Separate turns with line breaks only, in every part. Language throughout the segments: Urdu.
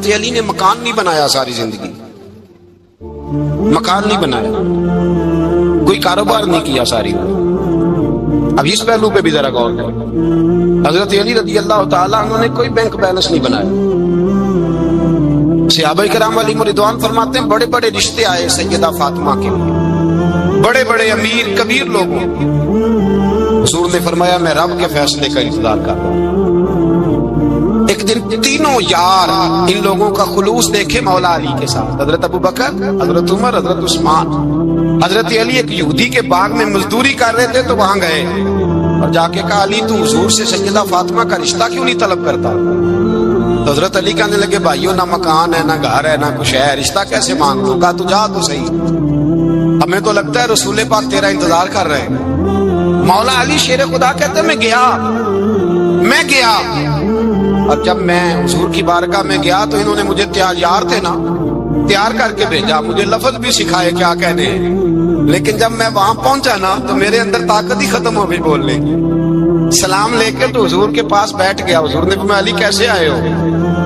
حضرت علی نے مکان نہیں بنایا ساری زندگی، مکان نہیں بنایا، کوئی کاروبار نہیں کیا ساری۔ اب اس پہلو پہ بھی ذرا غور کریں، حضرت علی رضی اللہ تعالیٰ عنہ نے کوئی بینک بیلنس نہیں بنایا۔ صحابہ کرام علیہم رضوان فرماتے ہیں بڑے بڑے رشتے آئے سیدہ فاطمہ کے لیے، بڑے بڑے امیر کبیر لوگوں، حضور نے فرمایا میں رب کے فیصلے کا انتظار کر رہا ہوں۔ ایک دن تینوں یار ان لوگوں کا خلوص دیکھے مولا علی کے ساتھ، حضرت ابوبکر، حضرت عمر، حضرت عثمان۔ حضرت علی ایک یہودی کے باغ میں مزدوری کر رہے تھے تو وہاں گئے اور جا کے کہا علی تو حضور سے سیدہ فاطمہ کا رشتہ کیوں نہیں طلب کرتا؟ تو حضرت علی کہنے لگے بھائیو نہ مکان ہے، نہ گھر ہے، نہ کچھ ہے، رشتہ کیسے مانگ لوں؟ کہا تو جا تو صحیح، ہمیں تو لگتا ہے رسول پاک تیرا انتظار کر رہے ہیں۔ مولا علی شیر خدا کہتے میں گیا، اور جب میں حضور کی بارگاہ میں گیا تو انہوں نے مجھے تیار تھے نا، تیار کر کے بھیجا، مجھے لفظ بھی سکھائے کیا کہنے ہیں، لیکن جب میں وہاں پہنچا نا تو میرے اندر طاقت ہی ختم ہو گئی بولنے کی۔ سلام لے کے تو حضور کے پاس بیٹھ گیا، حضور نے کہا علی کیسے آئے ہو؟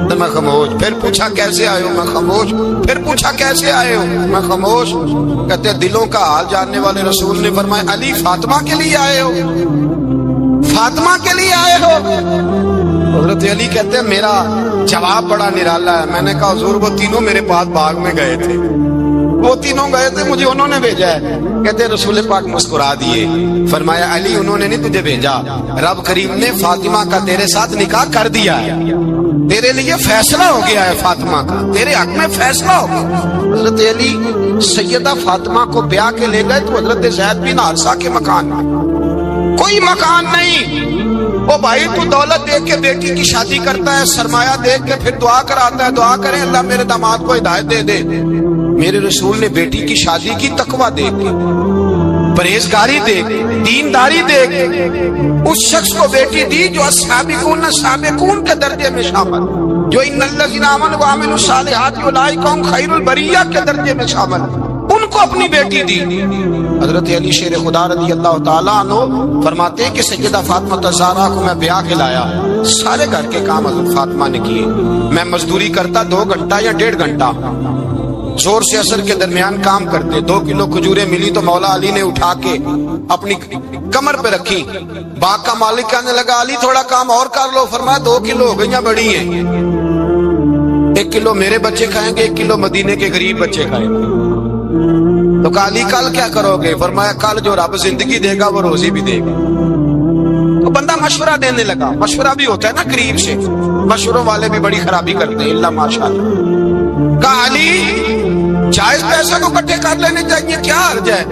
تو میں خاموش، پھر پوچھا کیسے آئے ہو؟ میں خاموش، پھر پوچھا کیسے آئے ہو؟ میں خاموش۔ کہتے دلوں کا حال جاننے والے رسول نے فرمایا علی فاطمہ کے لیے آئے ہو؟ فاطمہ کے لیے آئے ہو؟ حضرت علی کہتے ہیں میرا جواب بڑا نرالا ہے۔ میں نے کہا حضور وہ تینوں میرے پاس باغ میں گئے تھے، وہ تینوں گئے تھے، مجھے انہوں نے بھیجا ہے۔ کہتے رسول پاک مسکرا دیے، فرمایا علی انہوں نے نہیں تجھے بھیجا، رب کریم نے فاطمہ کا تیرے ساتھ نکاح کر دیا ہے، تیرے لیے فیصلہ ہو گیا ہے، فاطمہ کا تیرے حق میں فیصلہ ہو گیا۔ حضرت علی سیدہ فاطمہ کو بیاہ کے لے گئے تو حضرت زید بن حارثہ کے مکان میں کوئی مکان نہیں۔ وہ بھائی تو دولت دیکھ کے بیٹی کی شادی کرتا ہے، سرمایہ دیکھ کے پھر دعا کراتا ہے، دعا کریں اللہ میرے داماد کو ہدایت دے دے۔ میرے رسول نے بیٹی کی شادی کی تقوی دیکھ کے، پرہیزگاری دیکھ، دینداری دیکھ اس شخص کو بیٹی دی جو سابقون کے درجے میں شامل، جو ان الذین آمنوا وعملوا الصالحات اولئک هم خیر البریہ کے درجے میں شامل، ان کو اپنی بیٹی دی۔ حضرت علی شیر خدا رضی اللہ تعالیٰ عنہ فرماتے ہیں کہ سیدہ فاطمہ الزہرا کو میں بیاہ کے لایا، سارے گھر کے کام حضرت فاطمہ نے کیے، میں مزدوری کرتا 2 گھنٹہ یا 1.5 گھنٹہ، زور سے عصر کے درمیان کام کرتے، 2 کلو کھجوریں ملی تو مولا علی نے اٹھا کے اپنی کمر پہ رکھی۔ باغ کا مالک کہنے لگا علی تھوڑا کام اور کر لو، فرمایا 2 کلو ہو گئیاں بڑی ہیں، 1 کلو میرے بچے کھائیں گے، 1 کلو مدینے کے غریب بچے کھائیں گے۔ تو کہا علی کل کیا کرو گے؟ فرمایا کل جو رب زندگی دے گا وہ روزی بھی دے گا۔ تو بندہ مشورہ دینے لگا، مشورہ بھی ہوتا ہے نا قریب سے، مشوروں والے بھی بڑی خرابی کرتے ہیں اللہ ماشاءاللہ۔ کہا علی جائز پیسے کو اکٹھے کر لینے چاہیے، کیا حرج ہے،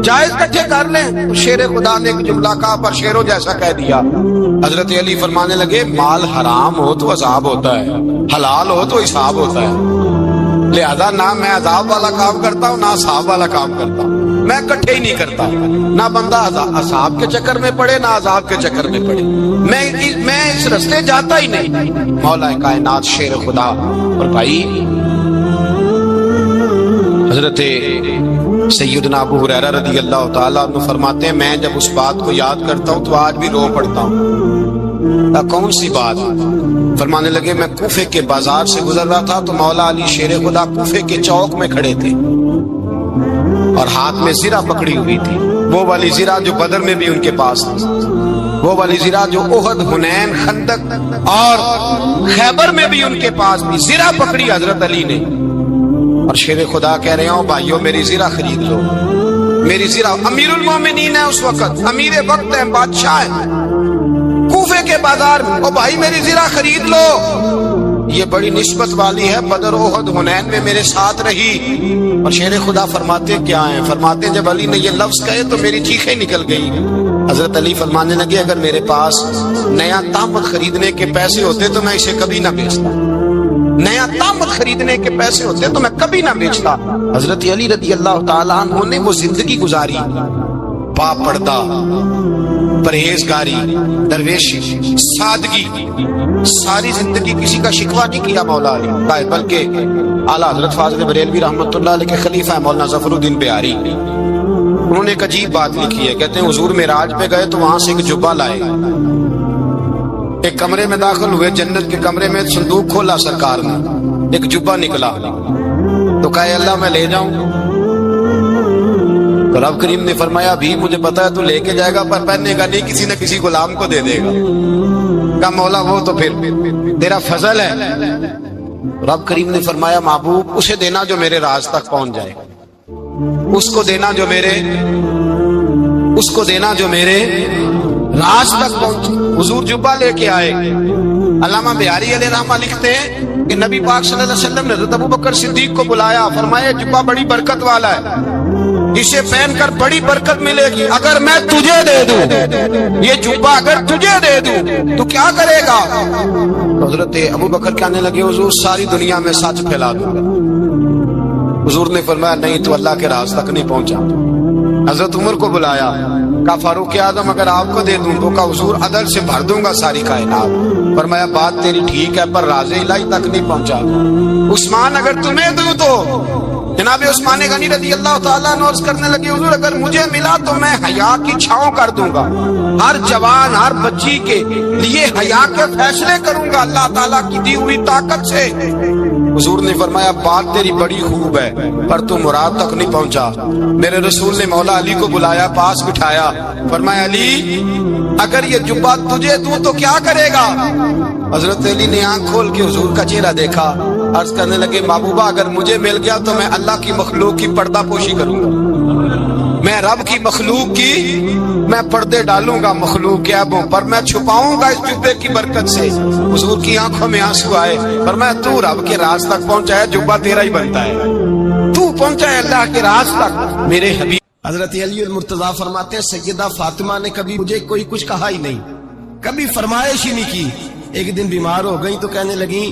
جائز اکٹھے کر لیں۔ شیر خدا نے ایک جملہ کہا پر شیروں جیسا کہہ دیا۔ حضرت علی فرمانے لگے مال حرام ہو تو عذاب ہوتا ہے، حلال ہو تو حساب ہوتا ہے، لہذا نہ میں عذاب والا کام کرتا ہوں نہ حساب والا کام کرتا ہوں، میں اکٹھے ہی نہیں کرتا، نہ بندہ عذاب کے چکر میں پڑے نہ عذاب کے چکر میں پڑے، میں اس رستے جاتا ہی نہیں۔ مولا کائنات شیر خدا۔ اور بھائی حضرت سیدنا ابو ہریرہ رضی اللہ تعالیٰ عنہ فرماتے ہیں میں جب اس بات کو یاد کرتا ہوں تو آج بھی رو پڑتا ہوں۔ کون سی بات؟ فرمانے لگے میں کوفے کے بازار سے گزر رہا تھا تو مولا علی شیر خدا کوفے کے چوک میں کھڑے تھے اور ہاتھ میں زرہ پکڑی ہوئی تھی، وہ والی زرہ جو بدر میں بھی ان کے پاس تھی، وہ والی زرہ جو احد، حنین، خندق اور خیبر میں بھی ان کے پاس تھی، زرہ پکڑی حضرت علی نے اور شیر خدا کہہ رہے ہوں بھائیو میری زرہ خرید لو، میری زرہ۔ امیر المومنین ہے اس وقت، امیر وقت ہے، بادشاہ ہے کوفے کے بازار میں، او بھائی میری زرہ خرید لو، یہ بڑی نسبت والی ہے، بدر، احد، حنین میں میرے ساتھ رہی۔ اور شیر خدا فرماتے کیا ہیں؟ فرماتے جب علی نے یہ لفظ کہے تو میری چیخیں نکل گئی۔ حضرت علی فرمانے لگے اگر میرے پاس نیا تامت خریدنے کے پیسے ہوتے تو میں اسے کبھی نہ بیچتا، نیا تامت خریدنے کے پیسے ہوتے تو میں کبھی نہ بیچتا۔ حضرت علی رضی اللہ تعالیٰ عنہ نے وہ زندگی گزاری، با پردہ، پرہیزگاری، درویشی، سادگی، ساری زندگی کسی کا شکوہ نہیں کیا مولا علی، بلکہ اعلیٰ حضرت فاضل بریلوی رحمۃ اللہ علیہ کے خلیفہ مولانا ظفر الدین بہاری، انہوں نے ایک عجیب بات لکھی ہے، کہتے ہیں حضور معراج پہ گئے تو وہاں سے ایک جبہ لائے، ایک کمرے میں داخل ہوئے، جنت کے کمرے میں صندوق کھولا سرکار نے، ایک جبہ نکلا، تو کہا اے اللہ میں لے جاؤں؟ تو رب کریم نے فرمایا ابھی مجھے پتا ہے تو لے کے جائے گا پر پہننے کا نہیں، کسی نہ کسی غلام کو دے دے گا۔ کہا مولا وہ تو پھر تیرا فضل ہے۔ رب کریم نے فرمایا محبوب اسے دینا جو میرے راز تک پہنچ جائے، اس کو دینا جو میرے راز تک پہنچے۔ حضور جبہ لے کے آئے۔ علامہ بہاری علیہ رحمہ لکھتے ہیں کہ نبی پاک صلی اللہ علیہ وسلم نے حضرت ابوبکر صدیق کو بلایا، فرمایا جبہ بڑی برکت والا ہے، اسے پہن کر بڑی برکت ملے گی، اگر میں تجھے دے دوں یہ جبہ، اگر تجھے دے دوں تو کیا کرے گا؟ حضرت ابوبکر کہنے لگے حضور ساری دنیا میں سچ پھیلا دوں گا۔ حضور نے فرمایا نہیں تو اللہ کے راز تک نہیں پہنچا۔ حضرت عمر کو بلایا، کہا فاروق اعظم اگر آپ کو دے دوں تو کہا حضور عدل سے بھر دوں گا ساری کائنات۔ فرمایا بات تیری ٹھیک ہے پر راز الہی تک نہیں پہنچا۔ عثمان اگر تمہیں دوں تو جناب عثمان غنی رضی اللہ تعالیٰ عنہ عرض کرنے لگے حضور اگر مجھے ملا تو میں حیا کی چھاؤں کر دوں گا، ہر جوان ہر بچی کے لیے حیا کے فیصلے کروں گا اللہ تعالیٰ کی دی ہوئی طاقت سے۔ حضور نے فرمایا بات تیری بڑی خوب ہے پر تو مراد تک نہیں پہنچا۔ میرے رسول نے مولا علی کو بلایا، پاس بٹھایا، فرمایا علی اگر یہ جبہ تجھے دوں تو کیا کرے گا؟ حضرت علی نے آنکھ کھول کے حضور کا چہرہ دیکھا، عرض کرنے لگے محبوبہ اگر مجھے مل گیا تو میں اللہ کی مخلوق کی پردہ پوشی کروں گا، میں رب کی مخلوق کی میں پردے ڈالوں گا، مخلوق کے عیبوں پر میں چھپاؤں گا اس جبے کی برکت سے۔ حضور کی آنکھوں میں آنسو آئے، فرمایا تو رب کے راز تک پہنچا ہے، جبہ تیرا ہی بنتا ہے، تو پہنچا ہے اللہ کے راز تک میرے حبیب۔
حضرت علی المرتضیٰ فرماتے ہیں سیدہ فاطمہ نے کبھی مجھے کوئی کچھ کہا ہی نہیں، کبھی فرمائش ہی نہیں کی۔ ایک دن بیمار ہو گئی تو کہنے لگی،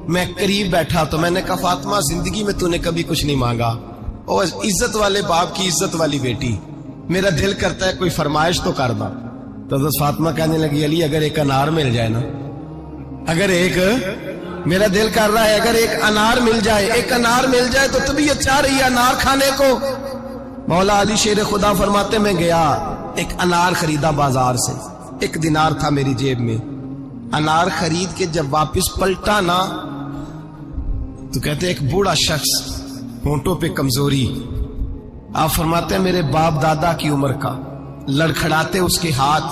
میں قریب بیٹھا تو میں نے کہا فاطمہ زندگی میں تو نے کبھی کچھ نہیں مانگا، اور عزت والے باپ کی عزت والی بیٹی، میرا دل کرتا ہے کوئی فرمائش تو کر دا۔ تو حضرت فاطمہ کہنے لگی علی اگر ایک انار مل جائے نا، اگر ایک میرا دل کر رہا ہے اگر ایک انار مل جائے، ایک انار مل جائے تو طبیعت چاہ رہی ہے انار کھانے کو۔ مولا علی شیر خدا فرماتے میں گیا ایک انار خریدا بازار سے، 1 دینار تھا میری جیب میں، انار خرید کے جب واپس پلٹا نا تو کہتے ایک بوڑھا شخص، ہونٹوں پہ کمزوری، آپ فرماتے ہیں میرے باپ دادا کی عمر کا، لڑکھڑاتے اس کے ہاتھ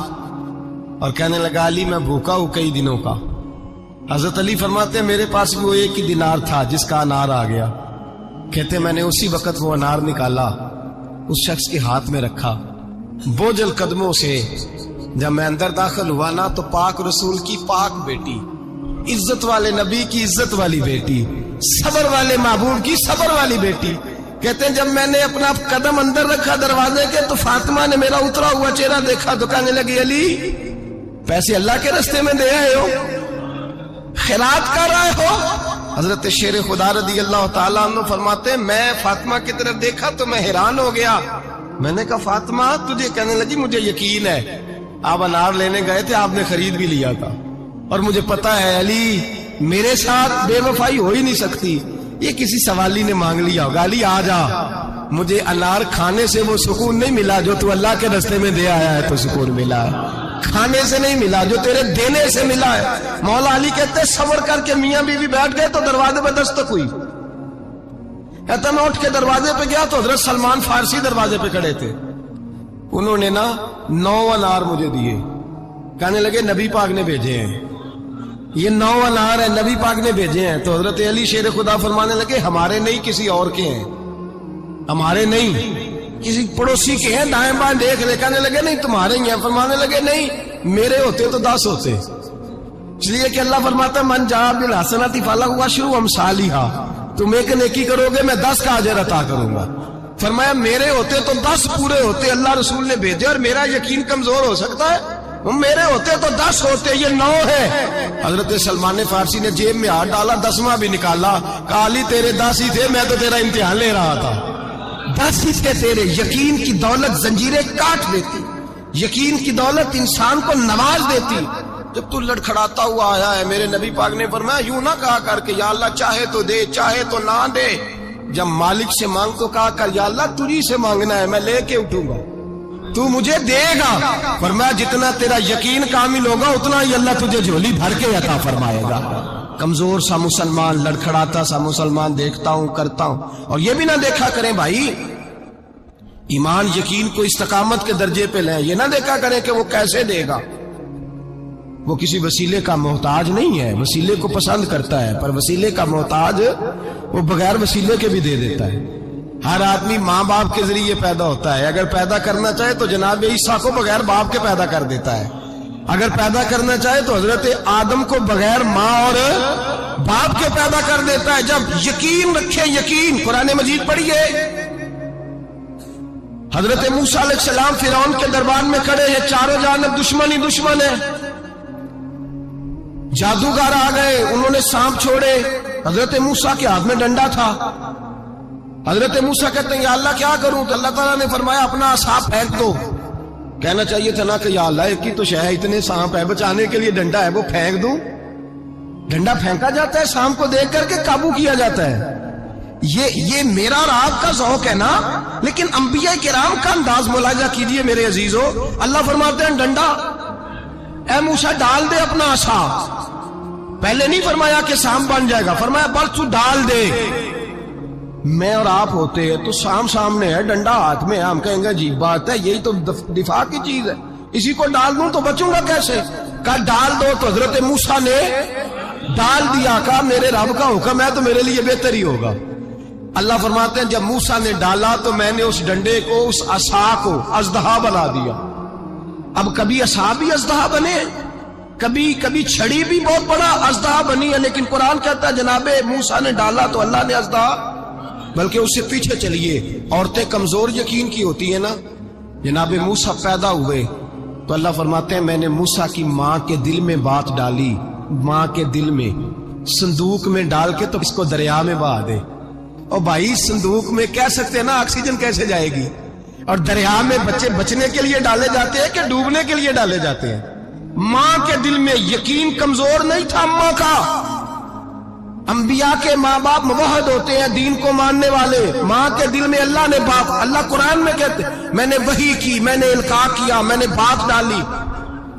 اور کہنے لگا علی میں بھوکا ہوں کئی دنوں کا۔ حضرت علی فرماتے ہیں میرے پاس بھی وہ 1 ہی دینار تھا جس کا انار آ گیا، کہتے میں نے اسی وقت وہ انار نکالا اس شخص کے ہاتھ میں رکھا، بوجھل قدموں سے جب میں اندر داخل ہوا نا تو پاک رسول کی پاک بیٹی، عزت والے نبی کی عزت والی بیٹی، صبر والے محبوب کی صبر والی بیٹی، کہتے ہیں جب میں نے اپنا قدم اندر رکھا دروازے کے تو فاطمہ نے میرا اترا ہوا چہرہ دیکھا تو کہنے لگی علی پیسے اللہ کے رستے میں دے آئے ہو، خیرات کر رہے ہو؟ حضرت شیر خدا رضی اللہ تعالیٰ عنہ فرماتے ہیں میں فاطمہ کی طرف دیکھا تو میں حیران ہو گیا، میں نے کہا فاطمہ تجھے؟ کہنے لگی مجھے یقین ہے آپ انار لینے گئے تھے، آپ نے خرید بھی لیا تھا، اور مجھے پتا ہے علی میرے ساتھ بے وفائی ہو ہی نہیں سکتی، یہ کسی سوالی نے مانگ لیا ہوگا، علی آ جا، مجھے انار کھانے سے وہ سکون نہیں ملا جو تو اللہ کے راستے میں دے آیا ہے تو سکون ملا ہے، کھانے سے نہیں ملا جو تیرے دینے سے ملا ہے۔ مولا علی کہتے ہیں صبر کر کے میاں بیوی بیٹھ گئے تو دروازے پہ دستک ہوئی، کہتا میں اٹھ کے دروازے پہ گیا تو حضرت سلمان فارسی دروازے پہ کھڑے تھے، انہوں نے نا 9 انار مجھے دیے، کہنے لگے نبی پاک نے بھیجے ہیں، یہ 9 انار ہے نبی پاک نے بھیجے ہیں۔ تو حضرت علی شیر خدا فرمانے لگے ہمارے نہیں کسی اور کے ہیں، ہمارے نہیں کسی پڑوسی کے ہیں، دائیں بائیں دیکھ لے، کہنے لگے نہیں تمہارے ہی ہیں، فرمانے لگے نہیں میرے ہوتے تو 10 ہوتے، اس لیے کہ اللہ فرماتا ہے من جاء بالحسنۃ فلہ عشر امثالھا، تم ایک نیکی کرو گے میں 10 کا اجر عطا کروں گا۔ فرمایا میرے ہوتے تو 10 پورے ہوتے، اللہ رسول نے بھیجے اور میرا یقین کمزور ہو سکتا ہے، میرے ہوتے تو 10 ہوتے، یہ 9 ہے۔ حضرت سلمان فارسی نے جیب میں ہاتھ ڈالا، 10واں بھی نکالا، کہا علی تیرے 10 ہی تھے، میں تو تیرا امتحان لے رہا تھا، 10 ہی تھے تیرے۔ یقین کی دولت زنجیریں کاٹ دیتی، یقین کی دولت انسان کو نواز دیتی۔ جب تو لڑکھڑاتا ہوا آیا ہے، میرے نبی پاک نے فرمایا یوں نہ کہا کر کے یا اللہ چاہے تو دے چاہے تو نہ دے، جب مالک سے مانگ تو کہا کر یا اللہ تجھی سے مانگنا ہے میں لے کے اٹھوں گا، تو مجھے دے گا، فرمایا جتنا تیرا یقین کامل ہوگا اتنا ہی اللہ تجھے جھولی بھر کے عطا فرمائے گا۔ کمزور سا مسلمان، لڑکھڑاتا سا مسلمان دیکھتا ہوں کرتا ہوں، اور یہ بھی نہ دیکھا کریں بھائی ایمان یقین کو استقامت کے درجے پہ لیں، یہ نہ دیکھا کریں کہ وہ کیسے دے گا، وہ کسی وسیلے کا محتاج نہیں ہے، وسیلے کو پسند کرتا ہے، پر وسیلے کا محتاج وہ بغیر وسیلے کے بھی دے دیتا ہے۔ ہر آدمی ماں باپ کے ذریعے پیدا ہوتا ہے، اگر پیدا کرنا چاہے تو جناب عیسیٰ کو بغیر باپ کے پیدا کر دیتا ہے، اگر پیدا کرنا چاہے تو حضرت آدم کو بغیر ماں اور باپ کے پیدا کر دیتا ہے۔ جب یقین رکھیں، یقین، قرآن مجید پڑھیے، حضرت موسیٰ علیہ السلام فرعون کے دربار میں کھڑے ہیں، چاروں جانب دشمن ہی دشمن ہے، جادوگر آ گئے، انہوں نے سانپ چھوڑے، حضرت موسیٰ کے ہاتھ میں ڈنڈا تھا، حضرت موسیٰ کہتے ہیں یا اللہ کیا کروں، تو اللہ تعالیٰ نے فرمایا اپنا عصا پھینک دو، کہنا چاہیے تھا نا کہ یا اللہ ایک ہی تو شے ہے، اتنے سانپ ہے، بچانے کے لیے ڈنڈا ہے وہ پھینک دوں، ڈنڈا پھینکا جاتا ہے، سانپ کو دیکھ کر کے قابو کیا جاتا ہے، یہ میرا اور آپ کا ذوق ہے نا، لیکن انبیاء کرام کا انداز ملاحظہ کیجئے میرے عزیزو، اللہ فرماتے ہیں ڈنڈا، اے موسیٰ ڈال دے اپنا عصا، پہلے نہیں فرمایا کہ سانپ بن جائے گا، فرمایا بس تو ڈال دے۔ میں اور آپ ہوتے ہیں تو سام سامنے ہے، ڈنڈا ہاتھ میں ہے، ہم کہیں گے جی بات ہے، یہی تو دفاع کی چیز ہے، اسی کو ڈال دوں تو بچوں گا کیسے، کہا ڈال دو، تو حضرت موسیٰ نے ڈال دیا، کہا میرے رب کا حکم ہے تو میرے لیے بہتر ہی ہوگا۔ اللہ فرماتے ہیں جب موسیٰ نے ڈالا تو میں نے اس ڈنڈے کو، اس عصا کو اژدہا بنا دیا۔ اب کبھی عصا بھی اژدہا بنے، کبھی چھڑی بھی بہت بڑا اژدہا بنی ہے، لیکن قرآن کہتا ہے جناب موسیٰ نے ڈالا تو اللہ نے اژدہا، بلکہ اس سے پیچھے چلیے، عورتیں کمزور یقین کی ہوتی ہیں نا، جناب موسیٰ پیدا ہوئے تو اللہ فرماتے ہیں میں نے موسیٰ کی ماں کے دل میں بات ڈالی، ماں کے دل میں، صندوق میں ڈال کے تو اس کو دریا میں بہا دے۔ اور بھائی صندوق میں کہہ سکتے ہیں نا آکسیجن کیسے جائے گی، اور دریا میں بچے بچنے کے لیے ڈالے جاتے ہیں کہ ڈوبنے کے لیے ڈالے جاتے ہیں۔ ماں کے دل میں یقین کمزور نہیں تھا ماں کا، انبیاء کے ماں باپ موحد ہوتے ہیں، دین کو ماننے والے، ماں کے دل میں اللہ نے بات، اللہ قرآن میں کہتے میں نے وحی کی، میں نے القاء کیا، میں نے بات ڈالی۔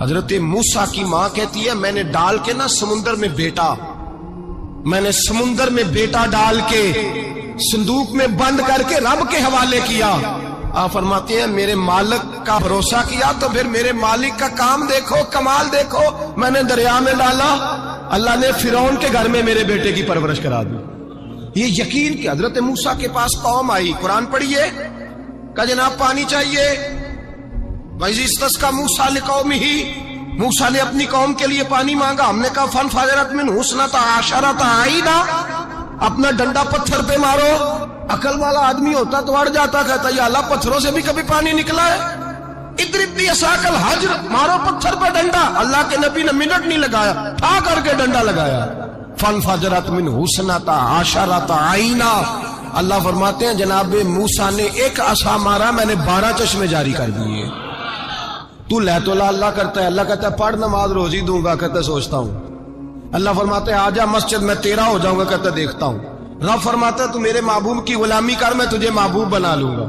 حضرت موسیٰ کی ماں کہتی ہے میں نے ڈال کے نا سمندر میں بیٹا، میں نے سمندر میں بیٹا ڈال کے صندوق میں بند کر کے رب کے حوالے کیا۔ آپ فرماتے ہیں میرے مالک کا بھروسہ کیا تو پھر میرے مالک کا کام دیکھو، کمال دیکھو، میں نے دریا میں ڈالا، اللہ نے فرعون کے گھر میں میرے بیٹے کی پرورش کرا دی۔ یہ یقین کہ حضرت موسیٰ کے پاس قوم آئی، قرآن پڑھیے، کہ جناب پانی چاہیے، وَإِذِ اسْتَسْقَىٰ مُوسَىٰ لِقَوْمِهِ، موسیٰ نے اپنی قوم کے لیے پانی مانگا، ہم نے کہا فَانْفَجَرَتْ مِنْهُ اثْنَتَا عَشَرَةَ عَيْنًا، اپنا ڈنڈا پتھر پہ مارو، عقل والا آدمی ہوتا تو اڑ جاتا، کہتا یا اللہ پتھروں سے بھی کبھی پانی نکلا ہے، اضرب بعصاک الحجر، مارو پتھر پہ ڈنڈا، اللہ کے نبی نے منٹ نہیں لگایا، ٹھا کر کے ڈنڈا لگایا، فَانْفَجَرَتْ مِنْهُ اثْنَتَا عَشَرَةَ عَيْنًا، اللہ فرماتے ہیں جناب موسیٰ نے ایک عصا مارا، میں نے 12 چشمے جاری کر دیے۔ تو لے تو اللہ کرتا ہے، اللہ کہتا ہے پڑھ نماز روزی دوں گا، کہتا ہے سوچتا ہوں، اللہ فرماتا ہے آجا مسجد میں تیرا ہو جاؤں گا، کہتا ہے دیکھتا ہوں، رب فرماتا ہے تو میرے محبوب کی غلامی کر، میں تجھے محبوب بنا لوں گا،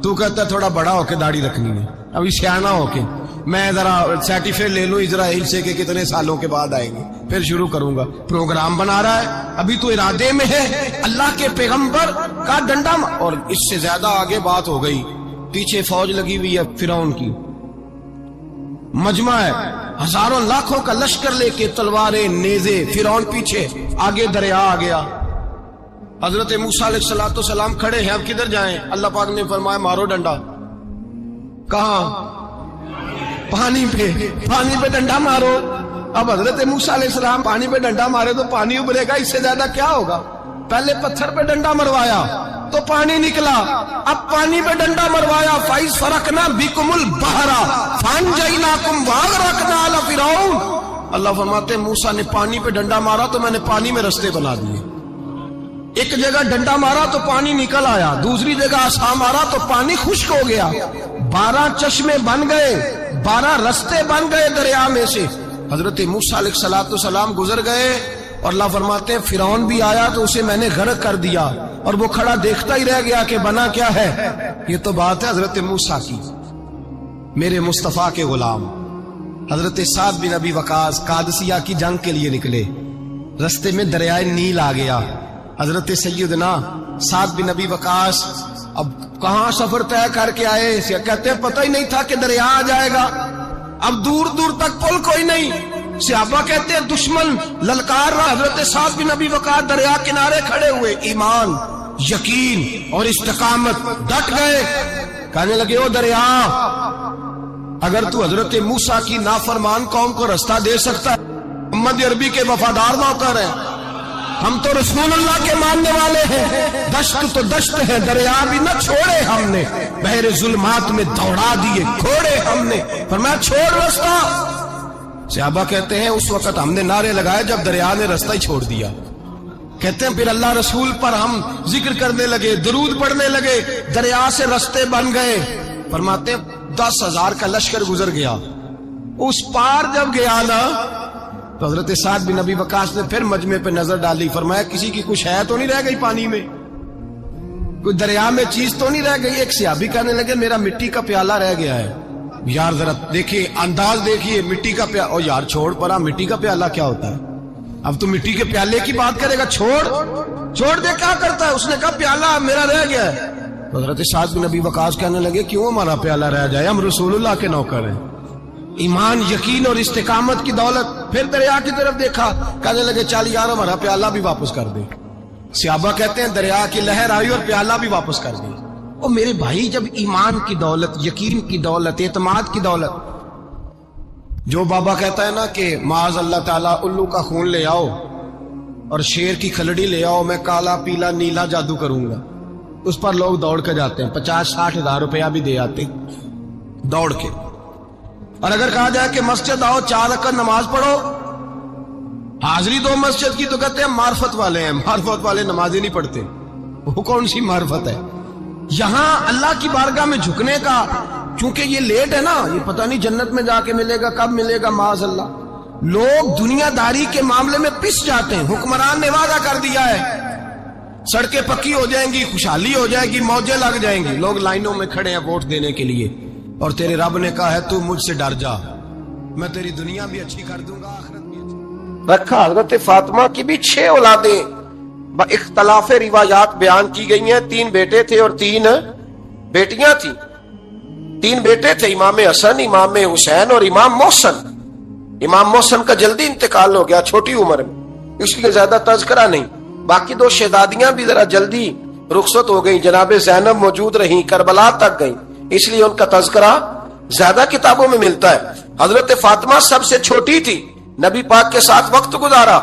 تو کہتا ہے تھوڑا بڑا ہو کے داڑھی رکھنی ہے، ابھی سیانا ہو کے میں ذرا سرٹیفکیٹ لے لوں اسرائیل سے کہ کتنے سالوں کے بعد آئیں گے، پھر شروع کروں گا، پروگرام بنا رہا ہے، ابھی تو ارادے میں ہے، اللہ کے پیغمبر کا ڈنڈا، اور اس سے زیادہ آگے بات ہو گئی، پیچھے فوج لگی ہوئی ہے فرعون کی، مجمع ہے، ہزاروں لاکھوں کا لشکر لے کے، تلواریں نیزے، فرعون پیچھے، آگے دریا آ گیا، حضرت موسیٰ علیہ السلام کھڑے ہیں، اب کدھر جائیں، اللہ پاک نے فرمایا مارو ڈنڈا، کہاں، پانی پہ ڈنڈا مارو۔ اب حضرت موسیٰ علیہ السلام پانی پہ ڈنڈا مارے تو پانی ابلے گا، اس سے زیادہ کیا ہوگا، پہلے پتھر پہ ڈنڈا مروایا تو پانی نکلا، اب پانی پہ ڈنڈا مروایا، فَإِذْ فَرَقْنَا بِكُمُ الْبَحْرَ فَأَنْجَيْنَاكُمْ وَأَغْرَقْنَا آلَ فِرْعَوْنَ، اللہ فرماتے ہیں موسیٰ نے پانی پہ ڈنڈا مارا تو میں نے پانی میں رستے بنا دیے، ایک جگہ ڈنڈا مارا تو پانی نکل آیا، دوسری جگہ عصا مارا تو پانی خشک ہو گیا، 12 چشمے بن گئے، 12 رستے بن گئے دریا میں سے، حضرت موسیٰ علیہ السلام گزر گئے، اور اللہ فرماتے ہیں فرعون بھی آیا تو اسے میں نے غرق کر دیا، اور وہ کھڑا دیکھتا ہی رہ گیا کہ بنا کیا ہے۔ یہ تو بات ہے حضرت موسیٰ کی، میرے مصطفیٰ کے غلام حضرت سعد بن ابی وقاص قادسیہ کی جنگ کے لیے نکلے. رستے میں دریائے نیل آ گیا. حضرت سیدنا سعد بن ابی وقاص اب کہاں سفر طے کر کے آئے، کہتے ہیں پتہ ہی نہیں تھا کہ دریا آ جائے گا. اب دور دور تک پل کوئی نہیں. صحابہ کہتے ہیں دشمن للکار رہا. حضرت سعد بن ابی وقاص دریا کنارے کھڑے ہوئے، ایمان، یقین اور استقامت، ڈٹ گئے. کہنے لگے او دریا، اگر تو حضرت موسیٰ کی نافرمان قوم کو رستہ دے سکتا ہے، محمد عربی کے وفادار نوکر ہیں، ہم تو رسول اللہ کے ماننے والے ہیں. دشت تو دشت ہے، دریا بھی نہ چھوڑے ہم نے، بحر ظلمات میں دوڑا دیے گھوڑے ہم نے. فرمایا چھوڑ رستہ. صحابہ کہتے ہیں اس وقت ہم نے نعرے لگائے جب دریا نے رستہ ہی چھوڑ دیا. کہتے ہیں پھر اللہ رسول پر ہم ذکر کرنے لگے، درود پڑھنے لگے، دریا سے رستے بن گئے. فرماتے ہیں 10,000 کا لشکر گزر گیا. اس پار جب گیا نا تو حضرت سعد بن ابی وقاص نے پھر مجمع پہ نظر ڈالی. فرمایا کسی کی کچھ ہے تو نہیں رہ گئی پانی میں، کوئی دریا میں چیز تو نہیں رہ گئی. ایک صحابی کہنے لگے میرا مٹی کا پیالہ رہ گیا ہے. یار ذرا دیکھیے انداز دیکھیے، مٹی کا پیالہ. او یار چھوڑ پرا، مٹی کا پیالہ کیا ہوتا ہے؟ اب تو مٹی کے پیالے کی بات کرے گا. چھوڑ دے، کیا کرتا ہے؟ اس نے کہا پیالہ میرا رہ گیا ہے. حضرت سعد بن ابی وقاص کہنے لگے کیوں ہمارا پیالہ رہ جائے، ہم رسول اللہ کے نوکر ہیں. ایمان، یقین اور استقامت کی دولت. پھر دریا کی طرف دیکھا، کہنے لگے چل یار ہمارا پیالہ بھی واپس کر دے. صحابہ کہتے ہیں دریا کی لہر آئی اور پیالہ بھی واپس کر دی. اور میرے بھائی جب ایمان کی دولت، یقین کی دولت، اعتماد کی دولت، جو بابا کہتا ہے نا کہ معاذ اللہ تعالیٰ الو کا خون لے آؤ اور شیر کی کھلڑی لے آؤ، میں کالا پیلا نیلا جادو کروں گا، اس پر لوگ دوڑ کے جاتے ہیں. 50-60 ہزار روپیہ بھی دے آتے دوڑ کے. اور اگر کہا جائے کہ مسجد آؤ 4 رکعت نماز پڑھو، حاضری دو مسجد کی، تو کہتے ہیں معرفت والے ہیں. معرفت والے نماز ہی نہیں پڑھتے، وہ کون سی معرفت ہے؟ یہاں اللہ کی بارگاہ میں جھکنے کا، چونکہ یہ لیٹ ہے نا، یہ پتہ نہیں جنت میں جا کے ملے گا، کب ملے گا، معاذ اللہ. لوگ دنیا داری کے معاملے میں پس جاتے ہیں. حکمران نے وعدہ کر دیا ہے سڑکیں پکی ہو جائیں گی، خوشحالی ہو جائے گی، موجیں لگ جائیں گی، لوگ لائنوں میں کھڑے ہیں ووٹ دینے کے لیے، اور تیرے رب نے کہا ہے تو مجھ سے ڈر جا، میں تیری دنیا بھی اچھی کر دوں گا، آخرت بھی اچھی.
رکھا حضرت فاطمہ کی بھی 6 اولادیں با اختلاف روایات بیان کی گئی ہیں. 3 بیٹے تھے اور 3 بیٹیاں تھیں. 3 بیٹے تھے، امام حسن، امام حسین اور امام محسن. امام محسن کا جلدی انتقال ہو گیا چھوٹی عمر میں، اس لیے زیادہ تذکرہ نہیں. باقی 2 شہزادیاں بھی ذرا جلدی رخصت ہو گئی. جناب زینب موجود رہیں، کربلا تک گئیں، اس لیے ان کا تذکرہ زیادہ کتابوں میں ملتا ہے. حضرت فاطمہ سب سے چھوٹی تھی، نبی پاک کے ساتھ وقت گزارا.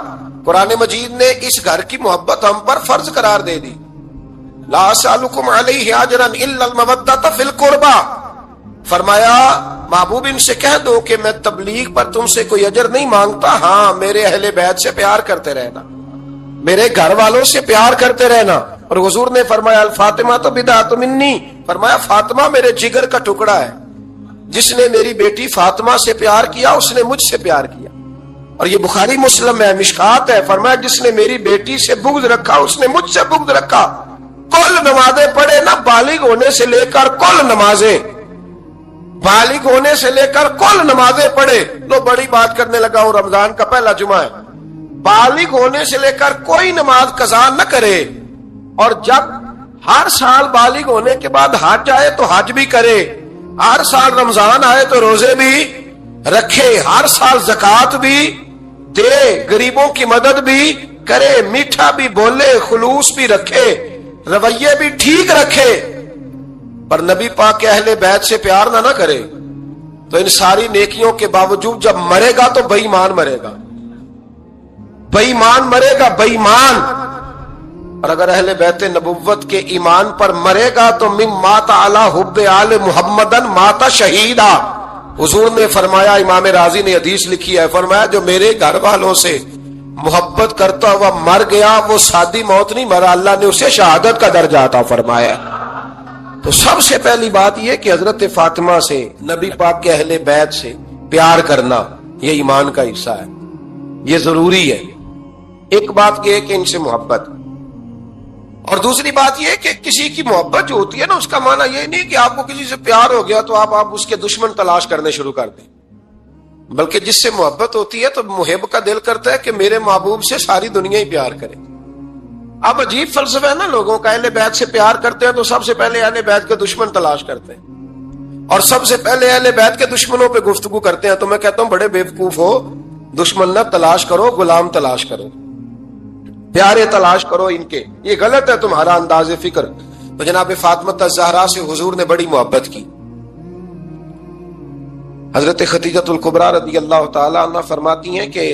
قرآن مجید نے اس گھر کی محبت ہم پر فرض قرار دے دی. لا اسالکم علیہ اجرا الا المودۃ فی القربى. فرمایا محبوب ان سے کہہ دو کہ میں تبلیغ پر تم سے کوئی اجر نہیں مانگتا، ہاں میرے اہل بیت سے پیار کرتے رہنا، میرے گھر والوں سے پیار کرتے رہنا. اور حضور نے فرمایا الفاطمہ تو بدعۃ منی، فرمایا فاطمہ میرے جگر کا ٹکڑا ہے. جس نے میری بیٹی فاطمہ سے پیار کیا اس نے مجھ سے پیار کیا. اور یہ بخاری مسلم ہے، مشکات ہے. فرمایا جس نے میری بیٹی سے بغض رکھا اس نے مجھ سے بغض رکھا. کل نمازیں پڑھے نا، بالغ ہونے سے لے کر کل نمازیں، بالغ ہونے سے لے کر کل نمازیں پڑھے. لو بڑی بات کرنے لگا ہوں، رمضان کا پہلا جمعہ ہے. بالغ ہونے سے لے کر کوئی نماز قضا نہ کرے، اور جب ہر سال بالغ ہونے کے بعد حج آئے تو حج بھی کرے، ہر سال رمضان آئے تو روزے بھی رکھے، ہر سال زکوٰۃ بھی دے، غریبوں کی مدد بھی کرے، میٹھا بھی بولے، خلوص بھی رکھے، رویے بھی ٹھیک رکھے. پر نبی پاک کے اہل بیت سے پیار نہ کرے تو ان ساری نیکیوں کے باوجود جب مرے گا تو بے ایمان مرے گا، بے ایمان مرے گا، بے ایمان. اور اگر اہل بیت نبوت کے ایمان پر مرے گا تو من مات علی حب آل محمدن مات شہیدا. حضور نے فرمایا، امام راضی نے حدیث لکھی ہے، فرمایا جو میرے گھر والوں سے محبت کرتا ہوا مر گیا وہ سادی موت نہیں مرا، اللہ نے اسے شہادت کا درجہ عطا فرمایا. تو سب سے پہلی بات یہ کہ حضرت فاطمہ سے، نبی پاک کے اہل بیت سے پیار کرنا یہ ایمان کا حصہ ہے، یہ ضروری ہے. ایک بات یہ کہ ان سے محبت، اور دوسری بات یہ کہ کسی کی محبت جو ہوتی ہے نا، اس کا معنی یہ نہیں کہ آپ کو کسی سے پیار ہو گیا تو آپ اس کے دشمن تلاش کرنے شروع کر دیں، بلکہ جس سے محبت ہوتی ہے تو محب کا دل کرتا ہے کہ میرے محبوب سے ساری دنیا ہی پیار کرے۔ اب عجیب فلسفہ ہے نا لوگوں کا، اہل بیت سے پیار کرتے ہیں تو سب سے پہلے اہل بیت کے دشمن تلاش کرتے ہیں، اور سب سے پہلے اہل بیت کے دشمنوں پہ گفتگو کرتے ہیں۔ تو میں کہتا ہوں بڑے بیوقوف ہو، دشمن نہ تلاش کرو، غلام تلاش کرو، پیارے تلاش کرو ان کے، یہ غلط ہے تمہارا انداز فکر۔ تو جناب فاطمہ الزہرا سے حضور نے بڑی محبت کی۔ حضرت خدیجہ الکبریٰ رضی اللہ تعالی عنہ فرماتی ہیں کہ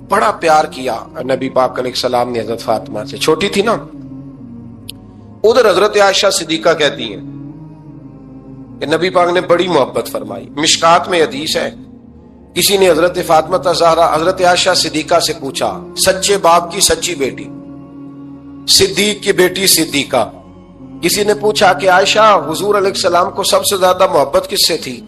بڑا پیار کیا نبی پاک علیہ السلام نے حضرت فاطمہ سے، چھوٹی تھی نا۔ ادھر حضرت عائشہ صدیقہ کہتی ہیں کہ نبی پاک نے بڑی محبت فرمائی۔ مشکات میں حدیث ہے، کسی نے حضرت فاطمہ الزہرا حضرت عائشہ صدیقہ سے پوچھا، سچے باپ کی سچی بیٹی، صدیق کی بیٹی صدیقہ، کسی نے پوچھا کہ عائشہ حضور علیہ السلام کو سب سے زیادہ محبت کس سے تھی؟